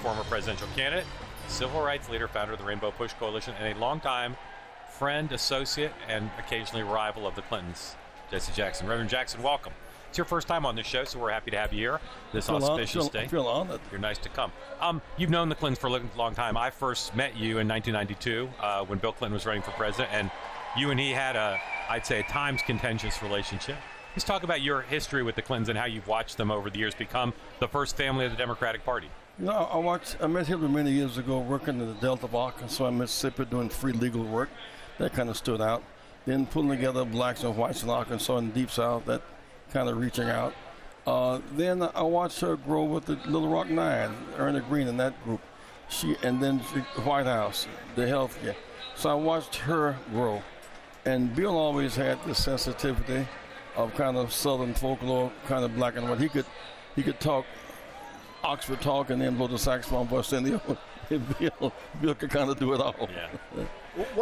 former presidential candidate, civil rights leader, founder of the Rainbow Push Coalition, and a longtime friend, associate, and occasionally rival of the Clintons, Jesse Jackson. Reverend Jackson, welcome. It's your first time on this show, so we're happy to have you here this auspicious day. I feel honored. You're nice to come. You've known the Clintons for a long time. I first met you in 1992 when Bill Clinton was running for president, and you and he had I'd say, a times contentious relationship. Let's talk about your history with the Clintons and how you've watched them over the years become the first family of the Democratic Party. You know, I met Hillary many years ago working in the Delta of Arkansas and Mississippi doing free legal work. That kind of stood out. Then pulling together blacks and whites in Arkansas and the Deep South, that kind of reaching out. Then I watched her grow with the Little Rock Nine, Ernie Green in that group. And then the White House, the health care. So I watched her grow. And Bill always had this sensitivity of kind of Southern folklore, kind of black and white. He could talk Oxford talk and then blow the saxophone voice in the Bill could kind of do it all. Yeah.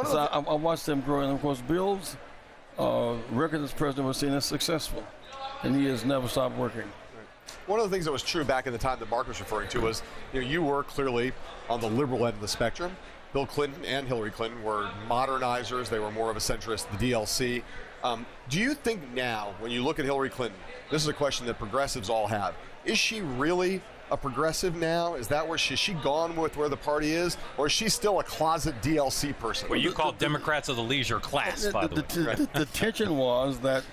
So I watched them grow, and of course Bill's record as president was seen as successful, and he has never stopped working. One of the things that was true back in the time that Mark was referring to was, you were clearly on the liberal end of the spectrum. Bill Clinton and Hillary Clinton were modernizers. They were more of a centrist, the DLC. Do you think now, when you look at Hillary Clinton, this is a question that progressives all have, is she really a progressive now? Is that where she gone with where the party is? Or is she still a closet DLC person? Well, you call Democrats of the leisure class, by the way. The tension was that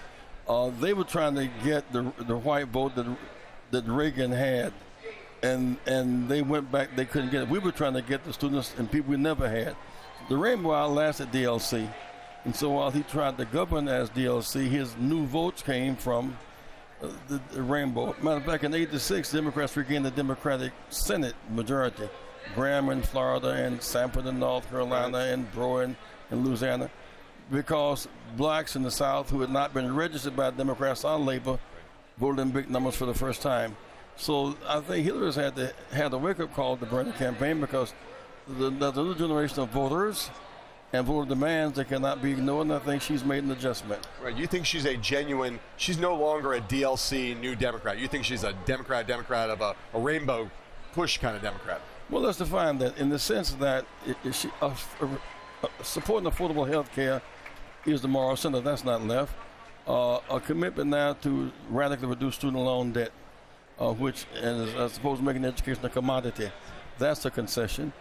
they were trying to get the white vote that Reagan had. And they went back, they couldn't get it. We were trying to get the students and people we never had. The Rainbow outlasted DLC. And so while he tried to govern as DLC, his new votes came from the Rainbow. Matter of fact, in 86, Democrats regained the Democratic Senate majority. Graham in Florida and Sanford in North Carolina and Brewer in Louisiana. Because blacks in the South who had not been registered by Democrats or Labor voted in big numbers for the first time. So I think Hillary's had a wake-up call to Bernie campaign because there's a new generation of voters and voter demands that cannot be ignored, and I think she's made an adjustment. Right. You think she's she's no longer a DLC new Democrat. You think she's a Democrat of a rainbow push kind of Democrat. Well, let's define that in the sense that supporting affordable health care is the moral center. That's not left. A commitment now to radically reduce student loan debt, which is, I suppose, making education a commodity. That's a concession.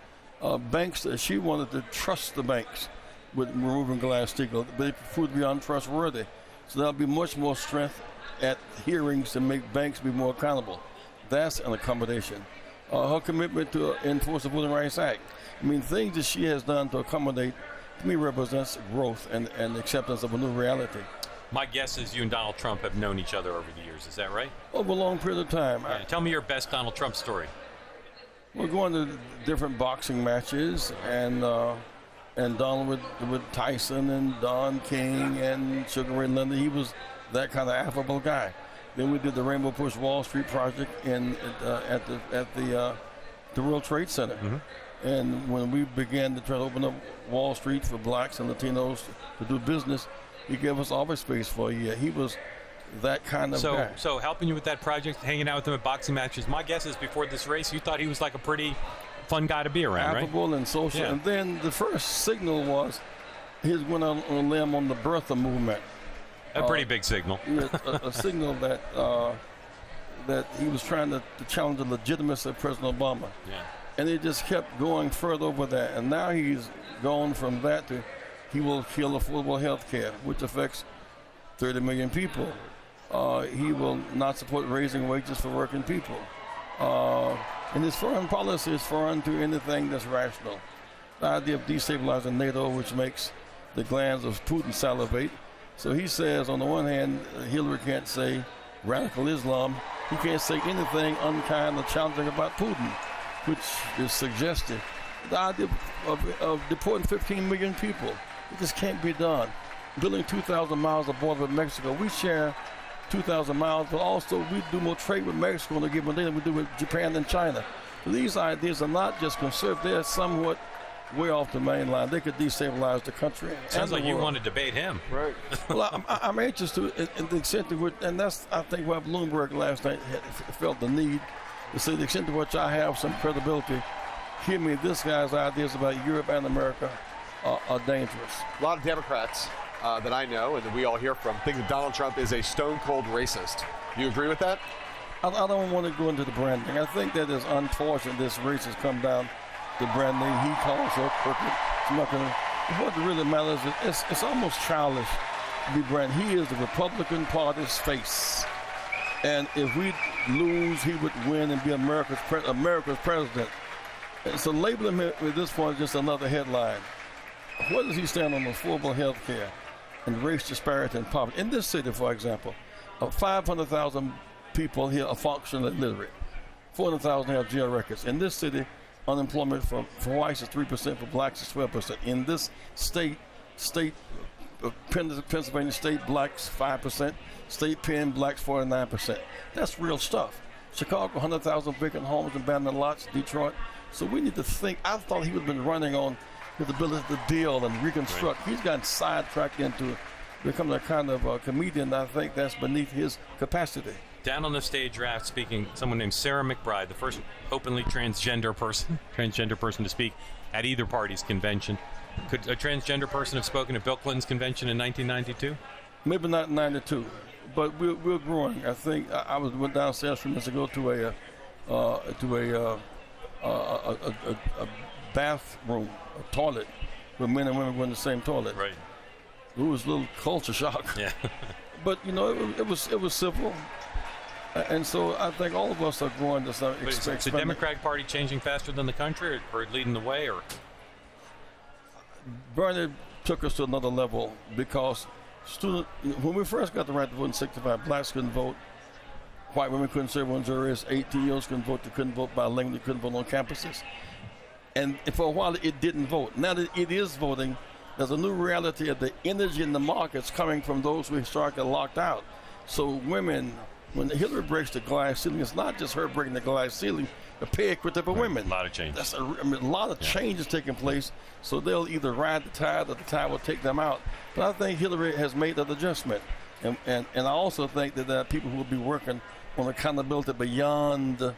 Banks, she wanted to trust the banks with removing Glass-Steagall. They proved to be untrustworthy. So there'll be much more strength at hearings to make banks be more accountable. That's an accommodation. Her commitment to enforce the Voting Rights Act. I mean, things that she has done to accommodate, to me, represents growth and acceptance of a new reality. My guess is you and Donald Trump have known each other over the years. Is that right? Over a long period of time. Yeah. Tell me your best Donald Trump story. We're going to different boxing matches, and Donald with Tyson and Don King and Sugar Ray Leonard. He was that kind of affable guy. Then we did the Rainbow Push Wall Street project at the World Trade Center. Mm-hmm. And when we began to try to open up Wall Street for blacks and Latinos to do business, he gave us office space for a year. He was that kind of guy. So helping you with that project, hanging out with him at boxing matches, my guess is before this race, you thought he was like a pretty fun guy to be around, affable and social. Yeah. And then the first signal was he was going on a limb on the birther movement. A pretty big signal. a signal that he was trying to challenge the legitimacy of President Obama. Yeah. And it just kept going further over that. And now he's gone from that to he will kill affordable health care, which affects 30 million people. He will not support raising wages for working people. And his foreign policy is foreign to anything that's rational. The idea of destabilizing NATO, which makes the glands of Putin salivate. So he says, on the one hand, Hillary can't say radical Islam. He can't say anything unkind or challenging about Putin, which is suggestive. The idea of deporting 15 million people, it just can't be done. Building 2,000 miles of border with Mexico, we share 2,000 miles, but also we do more trade with Mexico on a given day than we do with Japan and China. So these ideas are not just conservative, they're somewhat way off the main line. They could destabilize the country. Sounds like you want to debate him. Right. Well, I'm anxious to, in the extent to which, and that's, I think, why Bloomberg last night felt the need to say the extent to which I have some credibility, hear me, this guy's ideas about Europe and America are dangerous. A lot of Democrats that I know and that we all hear from think that Donald Trump is a stone-cold racist. Do you agree with that? I don't want to go into the branding. I think that is unfortunate this race has come down to branding. He calls her crooked. It's not gonna, what really matters is it's almost childish to be branded. He is the Republican Party's face. And if we lose, he would win and be America's president. And so labeling him at this point is just another headline. Where does he stand on affordable health care and race disparity and poverty? In this city, for example, 500,000 people here are functionally illiterate. 400,000 have jail records. In this city, unemployment for whites is 3%, for blacks is 12%. In this state, Pennsylvania state, blacks 5%, state Penn, blacks 49%. That's real stuff. Chicago, 100,000 vacant homes and abandoned lots. Detroit. So we need to think. I thought he would have been running on his ability to deal and reconstruct. Right. He's gotten sidetracked into becoming a kind of comedian. I think that's beneath his capacity. Down on the stage, Raph, speaking, someone named Sarah McBride, the first openly transgender person to speak at either party's convention. Could a transgender person have spoken at Bill Clinton's convention in 1992? Maybe not in 92, but we're growing. I think I went downstairs a few minutes ago to a bathroom, a toilet, where men and women go in the same toilet. Right. It was a little culture shock. Yeah. But you know, it was civil. And so I think all of us are growing to some extent. Is the Democratic Party changing faster than the country, or leading the way, or? Bernie took us to another level because when we first got the right to vote in 65, blacks couldn't vote, white women couldn't serve on juries, 18-year-olds couldn't vote, they couldn't vote bilingually, they couldn't vote on campuses. And for a while it didn't vote. Now that it is voting, there's a new reality of the energy in the markets coming from those who historically locked out. So women, when Hillary breaks the glass ceiling, it's not just her breaking the glass ceiling, the pay equity for women. A lot of change. That's a lot of changes taking place, so they'll either ride the tide or the tide will take them out. But I think Hillary has made that adjustment. And I also think that there are people who will be working on accountability beyond the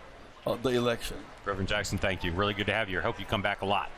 election. Reverend Jackson, thank you. Really good to have you. I hope you come back a lot.